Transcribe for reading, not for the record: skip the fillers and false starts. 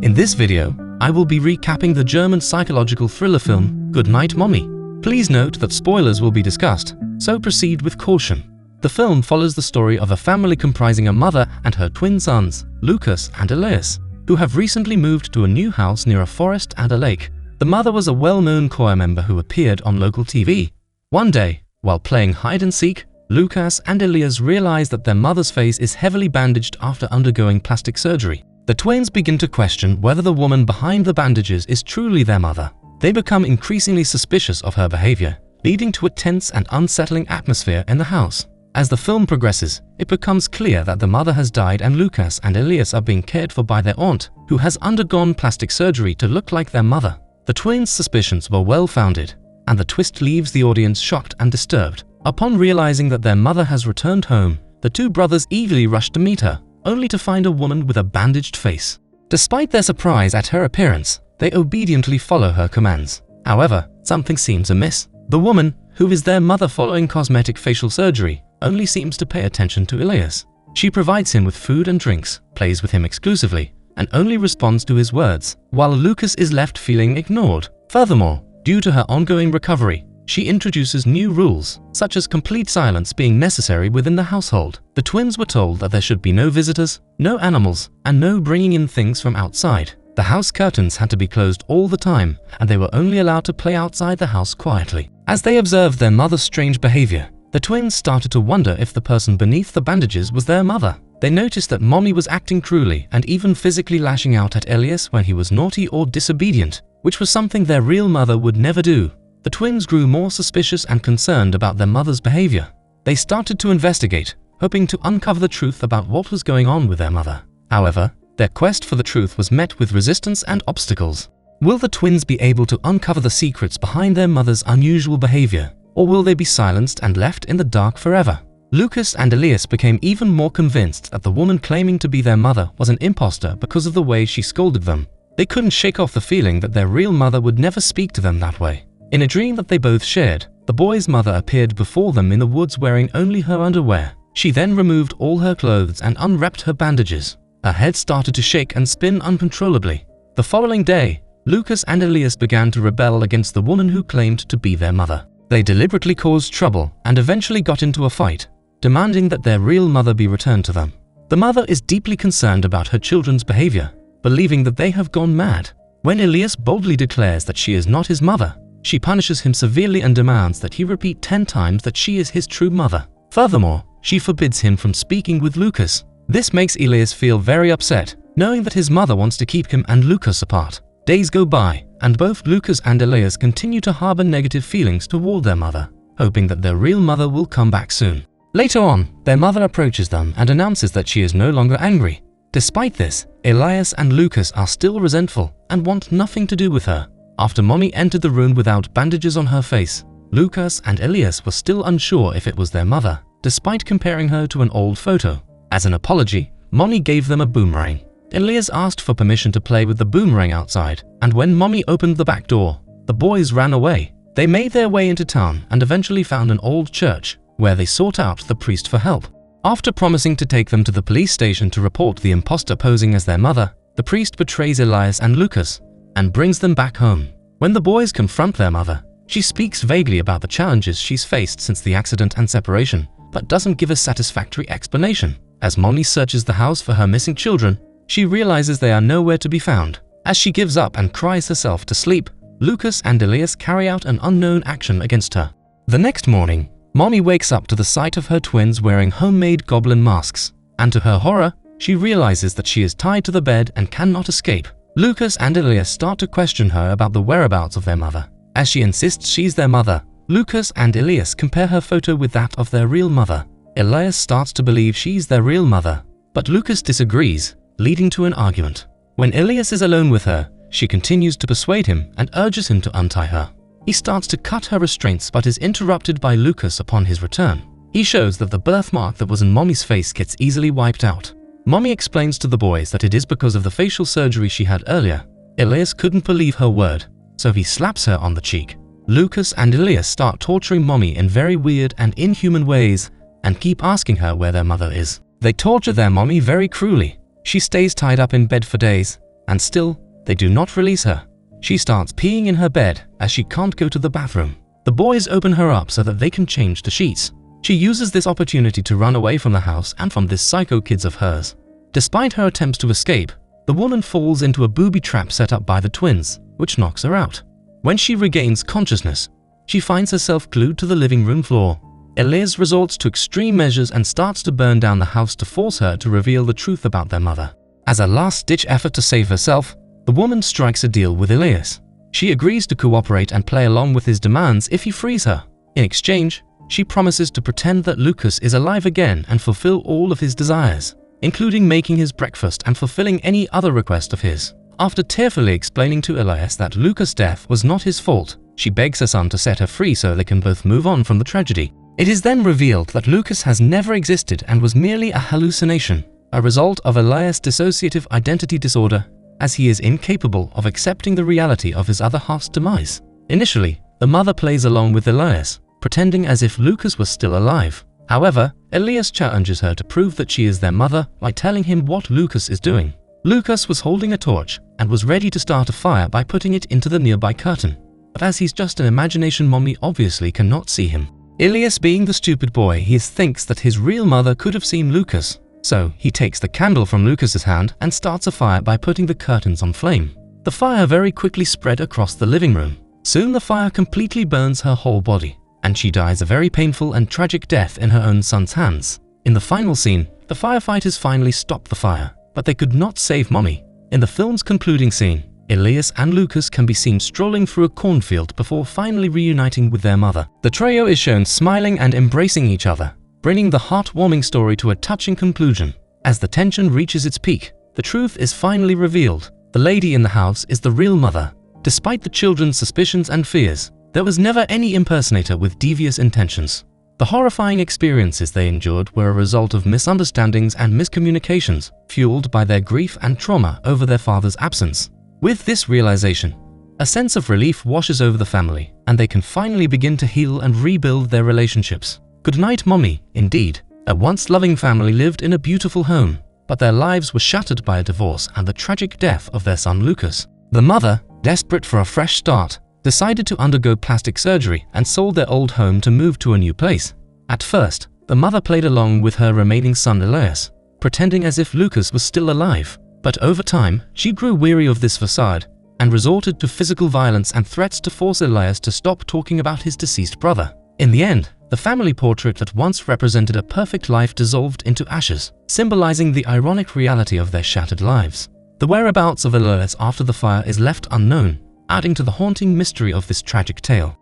In this video, I will be recapping the German psychological thriller film Good Night, Mommy. Please note that spoilers will be discussed, so proceed with caution. The film follows the story of a family comprising a mother and her twin sons, Lucas and Elias, who have recently moved to a new house near a forest and a lake. The mother was a well-known choir member who appeared on local TV. One day, while playing hide-and-seek, Lucas and Elias realize that their mother's face is heavily bandaged after undergoing plastic surgery. The twins begin to question whether the woman behind the bandages is truly their mother. They become increasingly suspicious of her behavior, leading to a tense and unsettling atmosphere in the house. As the film progresses, it becomes clear that the mother has died and Lucas and Elias are being cared for by their aunt, who has undergone plastic surgery to look like their mother. The twins' suspicions were well-founded, and the twist leaves the audience shocked and disturbed. Upon realizing that their mother has returned home, the two brothers eagerly rush to meet her, only to find a woman with a bandaged face. Despite their surprise at her appearance, they obediently follow her commands. However, something seems amiss. The woman, who is their mother following cosmetic facial surgery, only seems to pay attention to Elias. She provides him with food and drinks, plays with him exclusively, and only responds to his words, while Lucas is left feeling ignored. Furthermore, due to her ongoing recovery, she introduces new rules, such as complete silence being necessary within the household. The twins were told that there should be no visitors, no animals, and no bringing in things from outside. The house curtains had to be closed all the time, and they were only allowed to play outside the house quietly. As they observed their mother's strange behavior, the twins started to wonder if the person beneath the bandages was their mother. They noticed that Mommy was acting cruelly and even physically lashing out at Elias when he was naughty or disobedient, which was something their real mother would never do. The twins grew more suspicious and concerned about their mother's behavior. They started to investigate, hoping to uncover the truth about what was going on with their mother. However, their quest for the truth was met with resistance and obstacles. Will the twins be able to uncover the secrets behind their mother's unusual behavior, or will they be silenced and left in the dark forever? Lucas and Elias became even more convinced that the woman claiming to be their mother was an imposter because of the way she scolded them. They couldn't shake off the feeling that their real mother would never speak to them that way. In a dream that they both shared, the boy's mother appeared before them in the woods wearing only her underwear. She then removed all her clothes and unwrapped her bandages. Her head started to shake and spin uncontrollably. The following day, Lucas and Elias began to rebel against the woman who claimed to be their mother. They deliberately caused trouble and eventually got into a fight, demanding that their real mother be returned to them. The mother is deeply concerned about her children's behavior, believing that they have gone mad. When Elias boldly declares that she is not his mother, she punishes him severely and demands that he repeat 10 times that she is his true mother. Furthermore, she forbids him from speaking with Lucas. This makes Elias feel very upset, knowing that his mother wants to keep him and Lucas apart. Days go by, and both Lucas and Elias continue to harbor negative feelings toward their mother, hoping that their real mother will come back soon. Later on, their mother approaches them and announces that she is no longer angry. Despite this, Elias and Lucas are still resentful and want nothing to do with her. After Mommy entered the room without bandages on her face, Lucas and Elias were still unsure if it was their mother, despite comparing her to an old photo. As an apology, Mommy gave them a boomerang. Elias asked for permission to play with the boomerang outside, and when Mommy opened the back door, the boys ran away. They made their way into town and eventually found an old church, where they sought out the priest for help. After promising to take them to the police station to report the imposter posing as their mother, the priest betrays Elias and Lucas and brings them back home. When the boys confront their mother, she speaks vaguely about the challenges she's faced since the accident and separation, but doesn't give a satisfactory explanation. As Mommy searches the house for her missing children, she realizes they are nowhere to be found. As she gives up and cries herself to sleep, Lucas and Elias carry out an unknown action against her. The next morning, Mommy wakes up to the sight of her twins wearing homemade goblin masks, and to her horror, she realizes that she is tied to the bed and cannot escape. Lucas and Elias start to question her about the whereabouts of their mother. As she insists she's their mother, Lucas and Elias compare her photo with that of their real mother. Elias starts to believe she's their real mother, but Lucas disagrees, leading to an argument. When Elias is alone with her, she continues to persuade him and urges him to untie her. He starts to cut her restraints but is interrupted by Lucas upon his return. He shows that the birthmark that was in Mommy's face gets easily wiped out. Mommy explains to the boys that it is because of the facial surgery she had earlier. Elias couldn't believe her word, so he slaps her on the cheek. Lucas and Elias start torturing Mommy in very weird and inhuman ways and keep asking her where their mother is. They torture their Mommy very cruelly. She stays tied up in bed for days, and still, they do not release her. She starts peeing in her bed as she can't go to the bathroom. The boys open her up so that they can change the sheets. She uses this opportunity to run away from the house and from this psycho kids of hers. Despite her attempts to escape, the woman falls into a booby trap set up by the twins, which knocks her out. When she regains consciousness, she finds herself glued to the living room floor. Elias resorts to extreme measures and starts to burn down the house to force her to reveal the truth about their mother. As a last-ditch effort to save herself, the woman strikes a deal with Elias. She agrees to cooperate and play along with his demands if he frees her. In exchange, she promises to pretend that Lucas is alive again and fulfill all of his desires, including making his breakfast and fulfilling any other request of his. After tearfully explaining to Elias that Lucas' death was not his fault, she begs her son to set her free so they can both move on from the tragedy. It is then revealed that Lucas has never existed and was merely a hallucination, a result of Elias' dissociative identity disorder, as he is incapable of accepting the reality of his other half's demise. Initially, the mother plays along with Elias, pretending as if Lucas was still alive. However, Elias challenges her to prove that she is their mother by telling him what Lucas is doing. Lucas was holding a torch and was ready to start a fire by putting it into the nearby curtain. But as he's just an imagination, Mommy obviously cannot see him. Elias, being the stupid boy he is, thinks that his real mother could have seen Lucas. So he takes the candle from Lucas's hand and starts a fire by putting the curtains on flame. The fire very quickly spread across the living room. Soon the fire completely burns her whole body, and she dies a very painful and tragic death in her own son's hands. In the final scene, the firefighters finally stop the fire, but they could not save Mommy. In the film's concluding scene, Elias and Lucas can be seen strolling through a cornfield before finally reuniting with their mother. The trio is shown smiling and embracing each other, bringing the heartwarming story to a touching conclusion. As the tension reaches its peak, the truth is finally revealed. The lady in the house is the real mother. Despite the children's suspicions and fears, there was never any impersonator with devious intentions. The horrifying experiences they endured were a result of misunderstandings and miscommunications, fueled by their grief and trauma over their father's absence. With this realization, a sense of relief washes over the family, and they can finally begin to heal and rebuild their relationships. Goodnight, Mommy. Indeed, a once loving family lived in a beautiful home, but their lives were shattered by a divorce and the tragic death of their son Lucas. The mother, desperate for a fresh start, decided to undergo plastic surgery and sold their old home to move to a new place. At first, the mother played along with her remaining son Elias, pretending as if Lucas was still alive. But over time, she grew weary of this facade and resorted to physical violence and threats to force Elias to stop talking about his deceased brother. In the end, the family portrait that once represented a perfect life dissolved into ashes, symbolizing the ironic reality of their shattered lives. The whereabouts of Elias after the fire is left unknown, adding to the haunting mystery of this tragic tale.